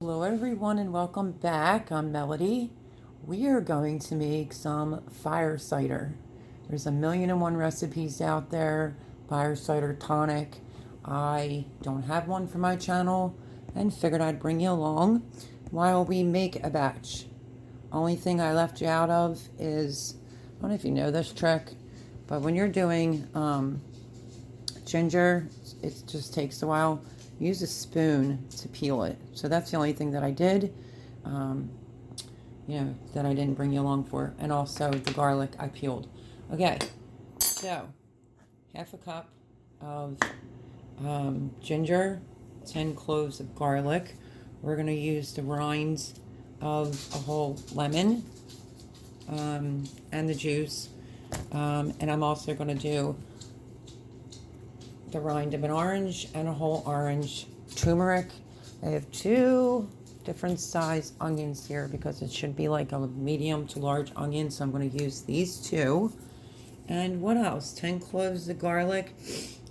Hello everyone and welcome back. I'm Melody. We are going to make some fire cider. There's a million and one recipes out there. Fire cider tonic. I don't have one for my channel and figured I'd bring you along while we make a batch. Only thing I left you out of is, I don't know if you know this trick, but when you're doing ginger, it just takes a while. Use a spoon to peel it. So that's the only thing that I did, that I didn't bring you along for. And also the garlic I peeled. Okay, so half a cup of ginger, 10 cloves of garlic. We're going to use the rinds of a whole lemon and the juice. And I'm also going to do the rind of an orange and a whole orange, turmeric. I have two different size onions here because it should be like a medium to large onion, so I'm going to use these two. And what else? 10 cloves of garlic.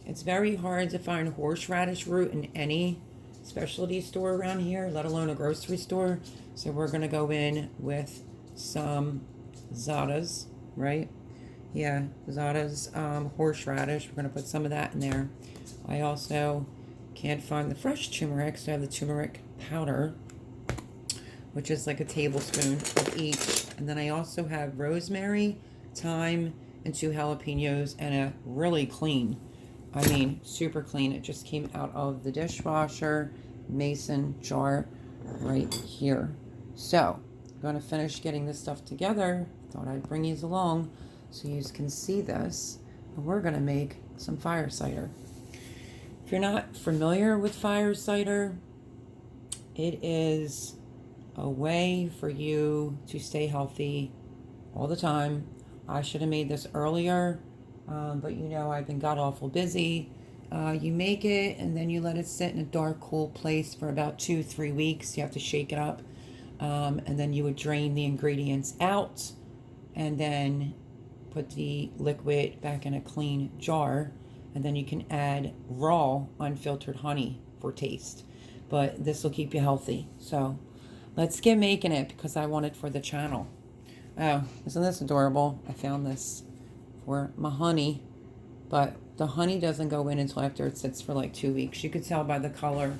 It's very hard to find horseradish root in any specialty store around here, let alone a grocery store. So we're going to go in with some Zada's, right? Yeah, Zada's horseradish. We're going to put some of that in there. I also can't find the fresh turmeric, so I have the turmeric powder, which is like a tablespoon of each. And then I also have rosemary, thyme, and 2 jalapenos, and a really clean, super clean. It just came out of the dishwasher mason jar right here. So I'm going to finish getting this stuff together. Thought I'd bring you along so you can see this, and we're going to make some fire cider. If you're not familiar with fire cider, it is a way for you to stay healthy all the time. I should have made this earlier, but I've been god awful busy. You make it and then you let it sit in a dark, cool place for about 2-3 weeks. You have to shake it up, and then you would drain the ingredients out and then put the liquid back in a clean jar, and then you can add raw unfiltered honey for taste. But this will keep you healthy. So let's get making it because I want it for the channel. Oh, isn't this adorable? I found this for my honey, but the honey doesn't go in until after it sits for like 2 weeks. You could tell by the color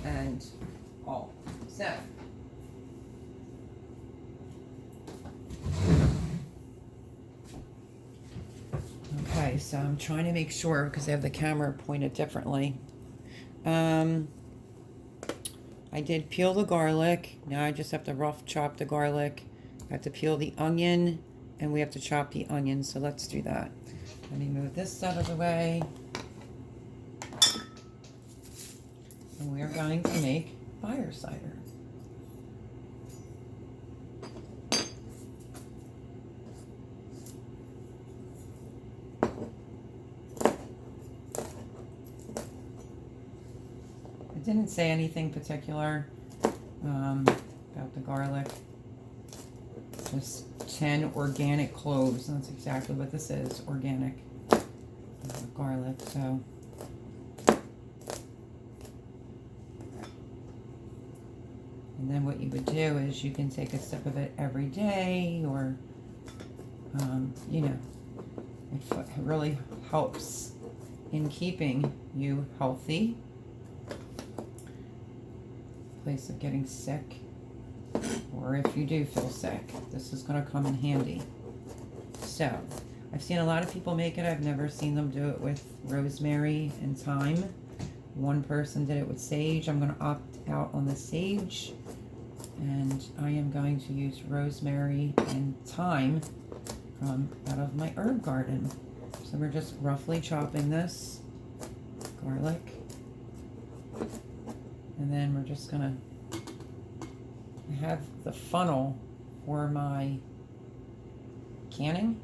and all. So okay, so I'm trying to make sure because I have the camera pointed differently. I did peel the garlic. Now I just have to rough chop the garlic. I have to peel the onion, and we have to chop the onion. So let's do that. Let me move this out of the way. And we are going to make fire cider. Didn't say anything particular about the garlic. Just 10 organic cloves. That's exactly what this is, organic garlic. So and then what you would do is you can take a sip of it every day, or it really helps in keeping you healthy. Place of getting sick, or if you do feel sick, this is going to come in handy. So I've seen a lot of people make it. I've never seen them do it with rosemary and thyme. One person did it with sage. I'm going to opt out on the sage, and I am going to use rosemary and thyme from out of my herb garden. So we're just roughly chopping this garlic. And then we're just going to have the funnel for my canning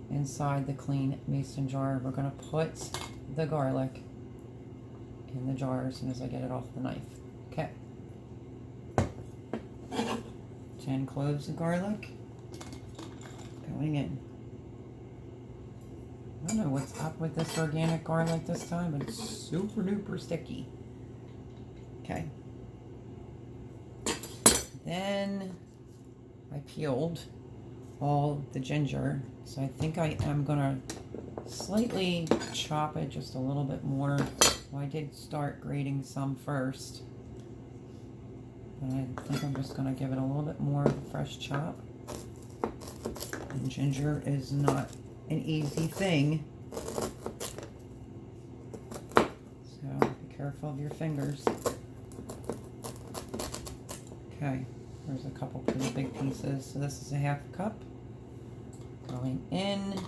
inside the clean mason jar. We're going to put the garlic in the jar as soon as I get it off the knife. Okay. 10 cloves of garlic going in. I don't know what's up with this organic garlic this time, but it's super duper sticky. Okay. Then I peeled all the ginger, so I think I am gonna slightly chop it just a little bit more. Well, I did start grating some first, but I think I'm just gonna give it a little bit more of a fresh chop. And ginger is not an easy thing, so be careful of your fingers. Okay, there's a couple pretty big pieces. So this is a half cup going in.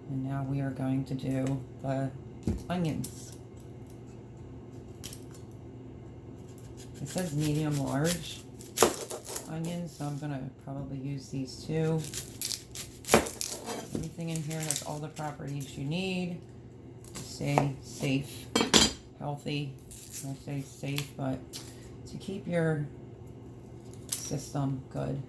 And now we are going to do the onions. It says medium large onions, so I'm gonna probably use these two. Everything in here has all the properties you need to stay safe, healthy. I say safe, but to keep your system good.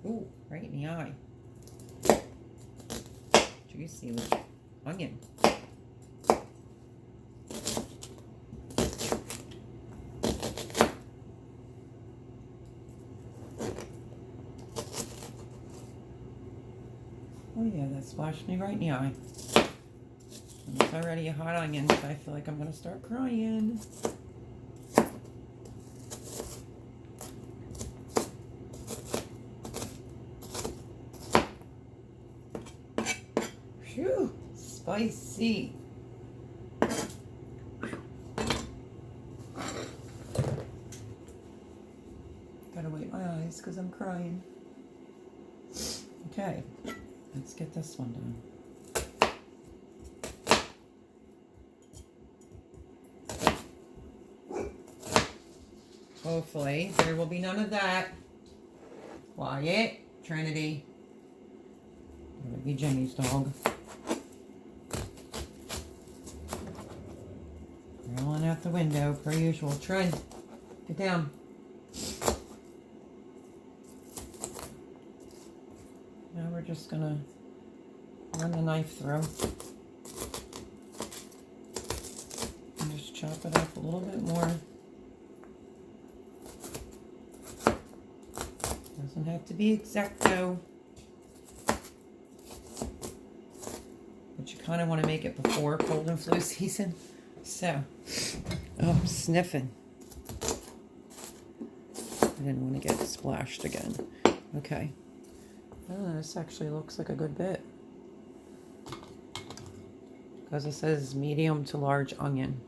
Ooh, right in the eye. Juicy onion. Oh yeah, that splashed me right in the eye. And it's already a hot onion, so I feel like I'm gonna start crying. Phew, spicy. Gotta wipe my eyes because I'm crying. Okay, let's get this one done. Hopefully, there will be none of that. Quiet, Trinity. That would be Jimmy's dog. Rolling out the window, per usual. Trin, get down. Now we're just gonna run the knife through. And just chop it up a little bit more. Doesn't have to be exacto. But you kind of want to make it before cold and flu season. So, oh, I'm sniffing. I didn't want to get splashed again. Okay. Oh, this actually looks like a good bit. Because it says medium to large onion.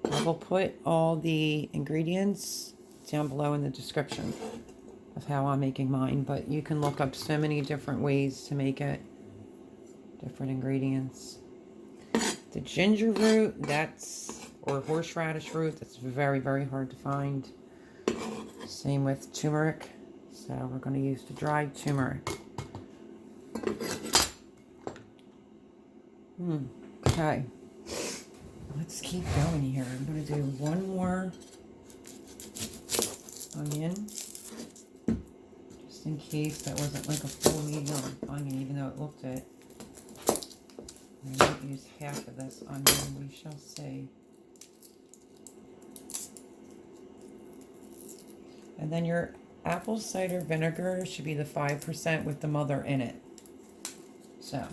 I will put all the ingredients down below in the description of how I'm making mine. But you can look up so many different ways to make it. Different ingredients. The ginger root, or horseradish root, that's very, very hard to find. Same with turmeric. So we're going to use the dried turmeric. Okay. Let's keep going here. I'm going to do one more onion. Just in case that wasn't like a full medium onion, even though it looked it. I might use half of this onion, we shall see. And then your apple cider vinegar should be the 5% with the mother in it. So,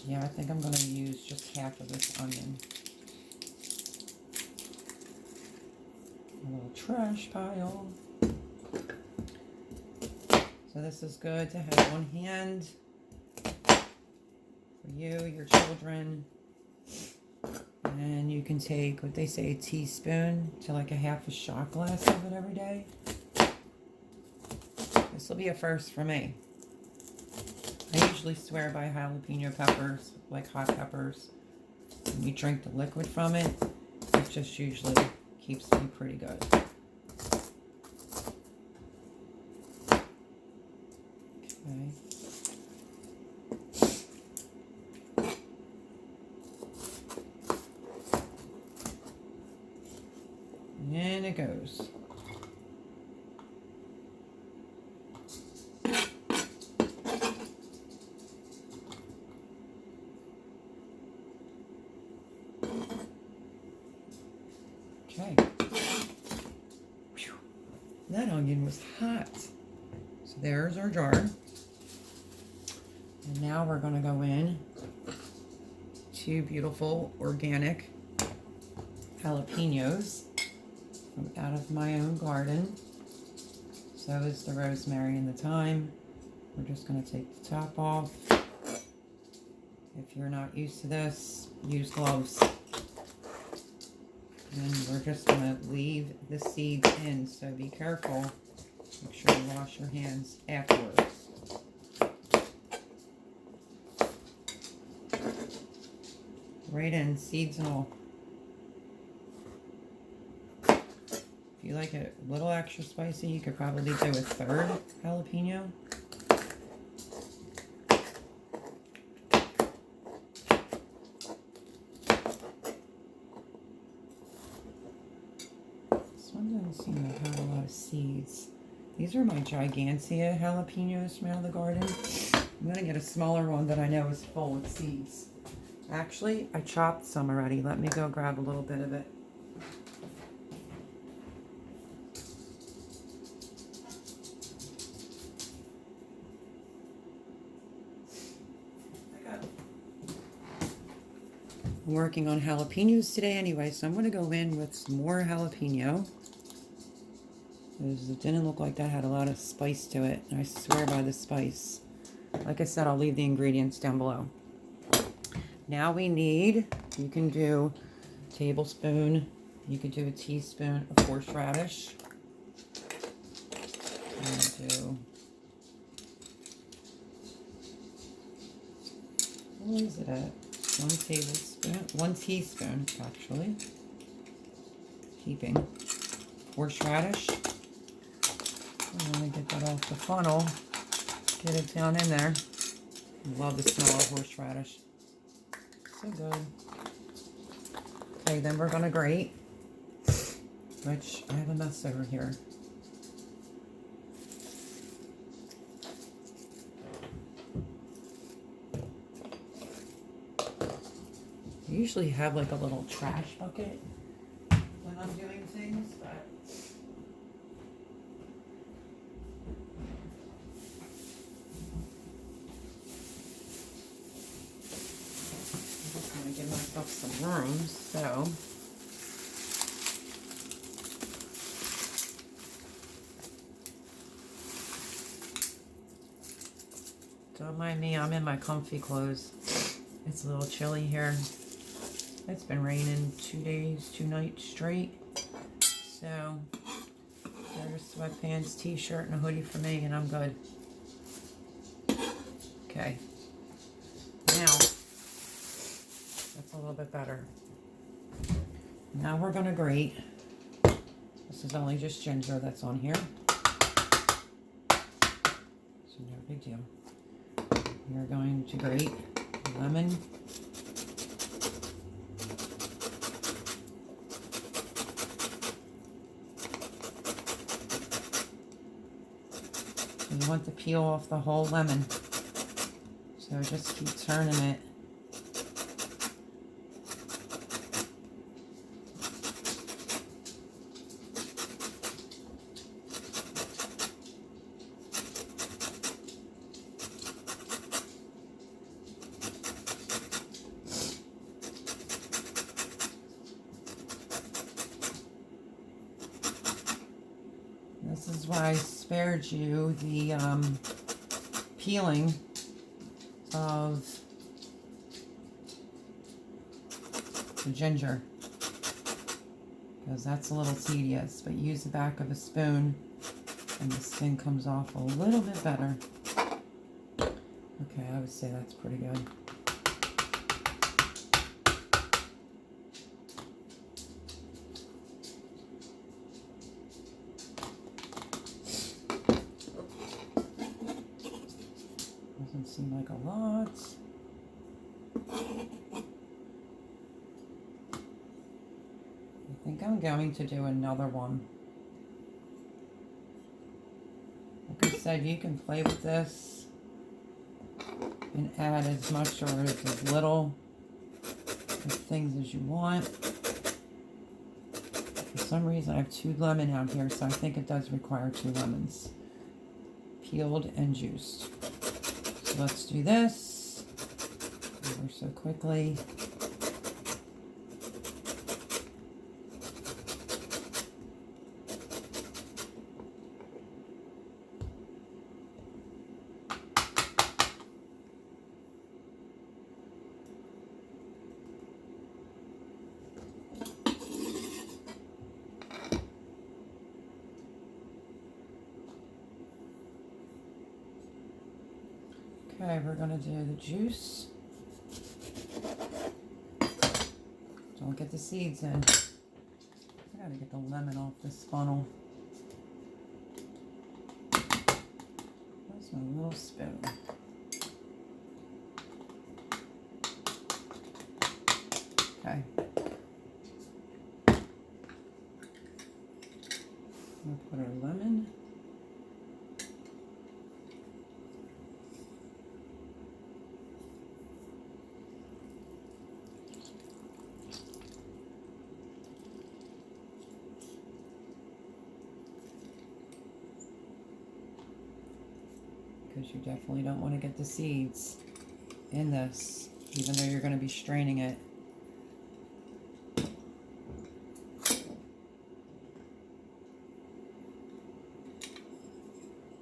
yeah, I think I'm going to use just half of this onion. A little trash pile. So this is good to have one hand for you, your children. And you can take, what they say, a teaspoon to like a half a shot glass of it every day. This will be a first for me. I usually swear by jalapeno peppers, like hot peppers. When you drink the liquid from it, it just usually keeps me pretty good. Okay. in it goes. Okay. Whew. That onion was hot. So there's our jar. And now we're going to go in 2 beautiful organic jalapenos from out of my own garden. So is the rosemary and the thyme. We're just going to take the top off. If you're not used to this, use gloves. And we're just going to leave the seeds in, so be careful. Make sure you wash your hands afterwards. Right in, seeds and all. If you like it a little extra spicy, you could probably do a 3rd jalapeno. This one doesn't seem to have a lot of seeds. These are my gigantia jalapenos from out of the garden. I'm going to get a smaller one that I know is full with seeds. Actually, I chopped some already. Let me go grab a little bit of it. I'm working on jalapenos today anyway, so I'm going to go in with some more jalapeno. It didn't look like that had a lot of spice to it. I swear by the spice. Like I said, I'll leave the ingredients down below. Now we need, you can do a tablespoon, you could do a teaspoon of horseradish. And do, what is it at? 1 tablespoon, 1 teaspoon actually. Keeping horseradish. I'm going to get that off the funnel. Get it down in there. Love the smell of horseradish. So good. Okay, then we're going to grate, which I have a mess over here. I usually have like a little trash bucket when I'm doing things, but I'm just going to give myself some room, so don't mind me, I'm in my comfy clothes. It's a little chilly here. It's been raining 2 days, 2 nights straight. So, there's sweatpants, t-shirt, and a hoodie for me, and I'm good. Okay. Now, that's a little bit better. Now we're going to grate. This is only just ginger that's on here. So no big deal. We're going to grate lemon. You want to peel off the whole lemon. So just keep turning it. This is why I spared you the peeling of the ginger, because that's a little tedious, but use the back of a spoon and the skin comes off a little bit better. Okay, I would say that's pretty good. Doesn't seem like a lot. think I'm going to do another one. Like I said, you can play with this and add as much or as little of things as you want. For some reason, I have 2 lemon out here, so I think it does require 2 lemons, peeled and juiced. So let's do this ever so quickly. Okay, we're going to do the juice. Don't get the seeds in. I got to get the lemon off this funnel. Where's my little spoon? Okay. We'll put our lemon. Because you definitely don't want to get the seeds in this, even though you're going to be straining it.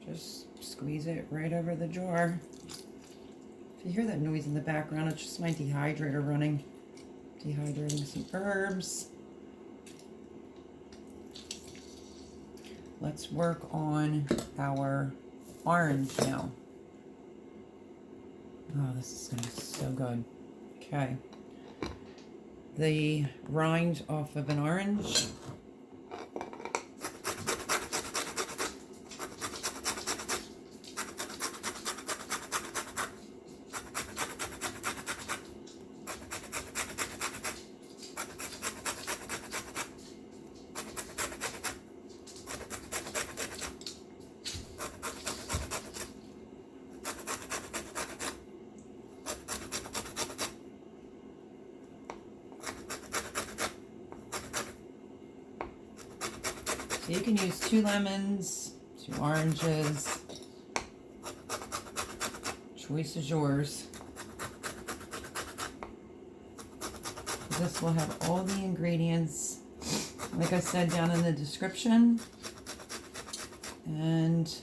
Just squeeze it right over the jar. If you hear that noise in the background, it's just my dehydrator running. Dehydrating some herbs. Let's work on our orange now. Oh, this is going to be so good. Okay. The rind off of an orange. So you can use 2 lemons, 2 oranges. Choice is yours. This will have all the ingredients, like I said, down in the description. And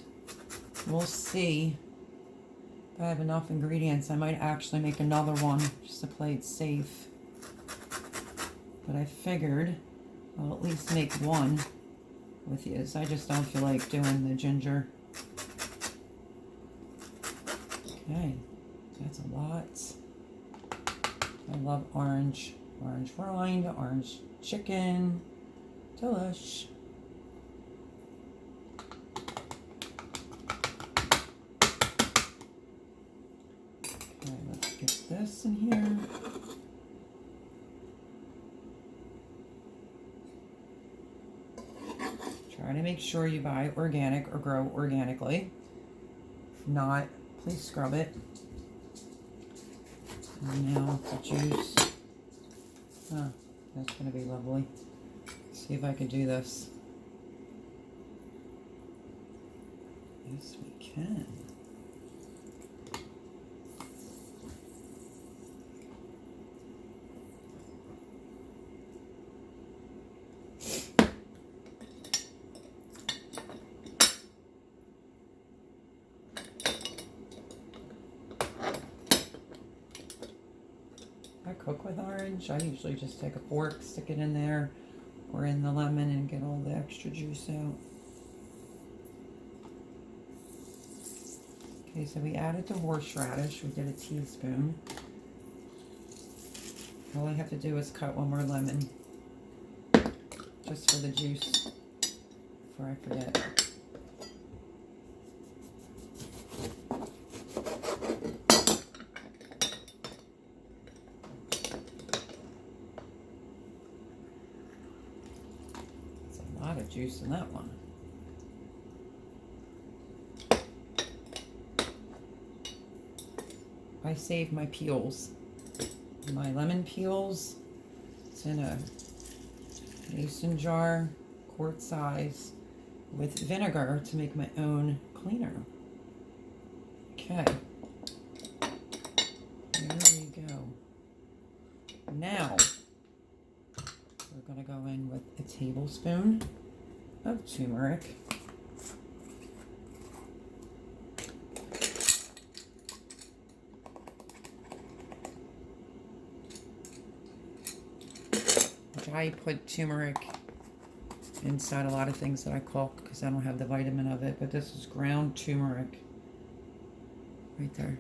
we'll see if I have enough ingredients. I might actually make another one just to play it safe. But I figured I'll at least make one with you. I just don't feel like doing the ginger. Okay, that's a lot. I love orange. Orange rind, orange chicken. Delish. Okay, let's get this in here. Try to make sure you buy organic or grow organically. If not, please scrub it. And now the juice. Oh, that's going to be lovely. Let's see if I can do this. Yes, we can. I cook with orange. I usually just take a fork, stick it in there, or in the lemon and get all the extra juice out. Okay, so we added the horseradish. We did a teaspoon. All I have to do is cut one more lemon, just for the juice, before I forget. of juice in that one. I save my peels. My lemon peels. It's in a mason jar, quart size, with vinegar to make my own cleaner. Okay. There we go. Now, we're going to go in with a tablespoon of turmeric. I put turmeric inside a lot of things that I cook because I don't have the vitamin of it, but this is ground turmeric right there.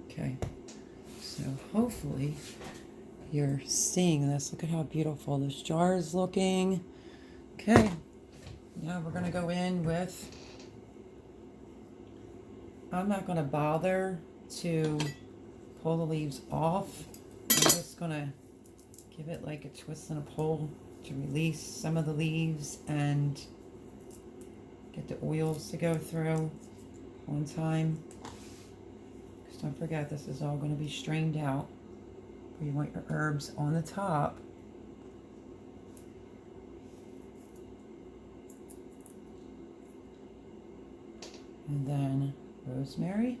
Okay, so hopefully you're seeing this. Look at how beautiful this jar is looking. Okay, now we're going to go in with, I'm not going to bother to pull the leaves off. I'm just going to give it like a twist and a pull to release some of the leaves and get the oils to go through one time. Because don't forget, this is all going to be strained out. You want your herbs on the top. And then rosemary.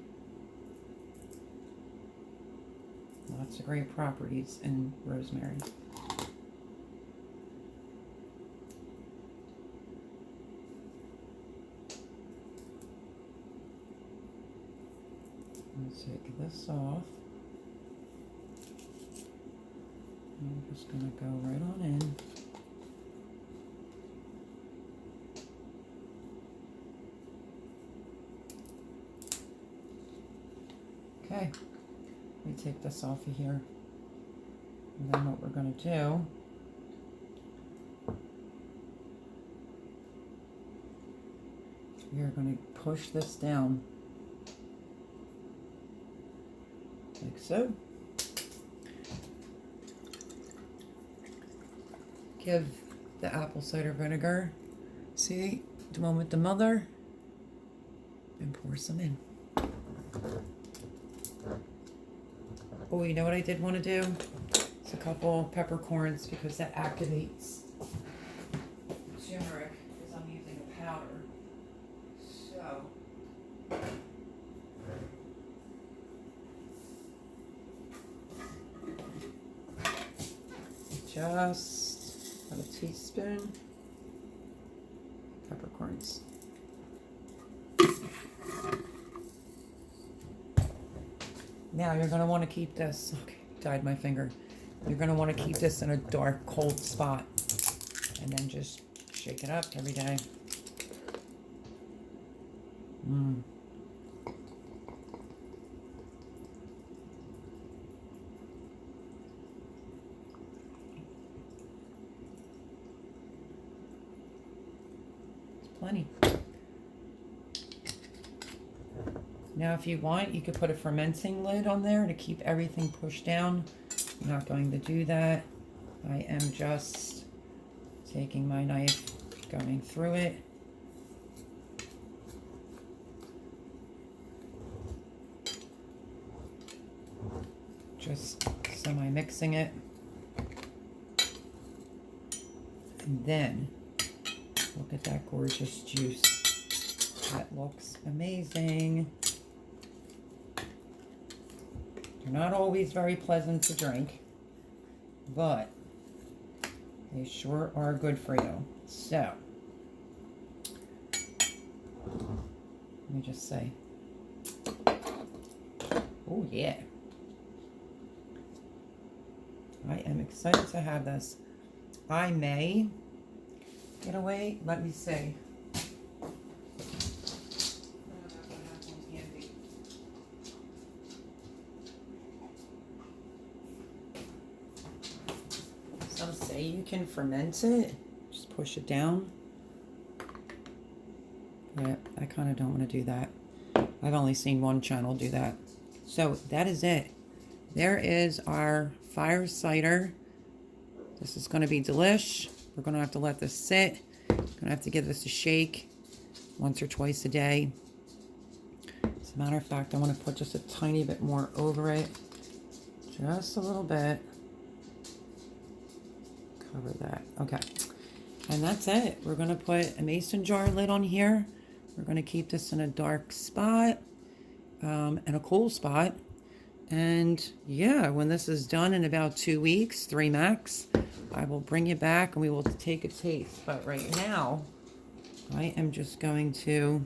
Lots of great properties in rosemary. Let's take this off. I'm just going to go right on in. Okay. We take this off of here. And then what we're going to do, we are going to push this down like so. Give the apple cider vinegar, see, the one with the mother, and pour some in. Oh, you know what I did want to do? It's a couple peppercorns because that activates turmeric because I'm using a powder. So, just about a teaspoon peppercorns. Now you're going to want to keep this, okay, dyed my finger. You're going to want to keep this in a dark, cold spot. And then just shake it up every day. It's plenty. Now, if you want, you could put a fermenting lid on there to keep everything pushed down. I'm not going to do that. I am just taking my knife, going through it. Just semi-mixing it. And then, look at that gorgeous juice. That looks amazing. They're not always very pleasant to drink, but they sure are good for you. So, let me just say, oh yeah. I am excited to have this. I may get away, let me see. Some say you can ferment it, just push it down. But I kind of don't want to do that. I've only seen one channel do that. So that is it. There is our fire cider. This is going to be delish. We're going to have to let this sit. Gonna have to give this a shake once or twice a day. As a matter of fact, I want to put just a tiny bit more over it. Just a little bit. Cover that. Okay. And that's it. We're going to put a mason jar lid on here. We're going to keep this in a dark spot and a cool spot. And yeah, when this is done in about 2 weeks, 3 max, I will bring you back and we will take a taste. But right now, I am just going to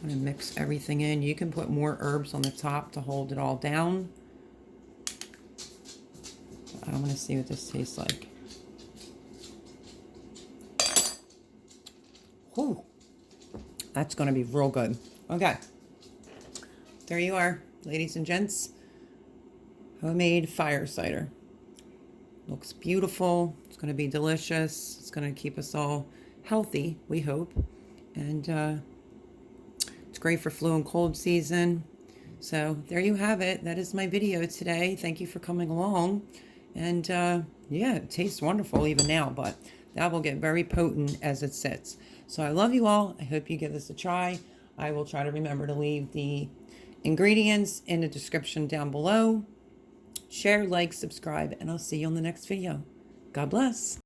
mix everything in. You can put more herbs on the top to hold it all down. I want to see what this tastes like. Whew. That's going to be real good. Okay. There you are, ladies and gents. Homemade fire cider. Looks beautiful. It's going to be delicious. It's going to keep us all healthy, we hope. And it's great for flu and cold season. So there you have it. That is my video today. Thank you for coming along. And yeah, it tastes wonderful even now, but that will get very potent as it sits. So I love you all. I hope you give this a try. I will try to remember to leave the ingredients in the description down below. Share, like, subscribe, and I'll see you on the next video. God bless.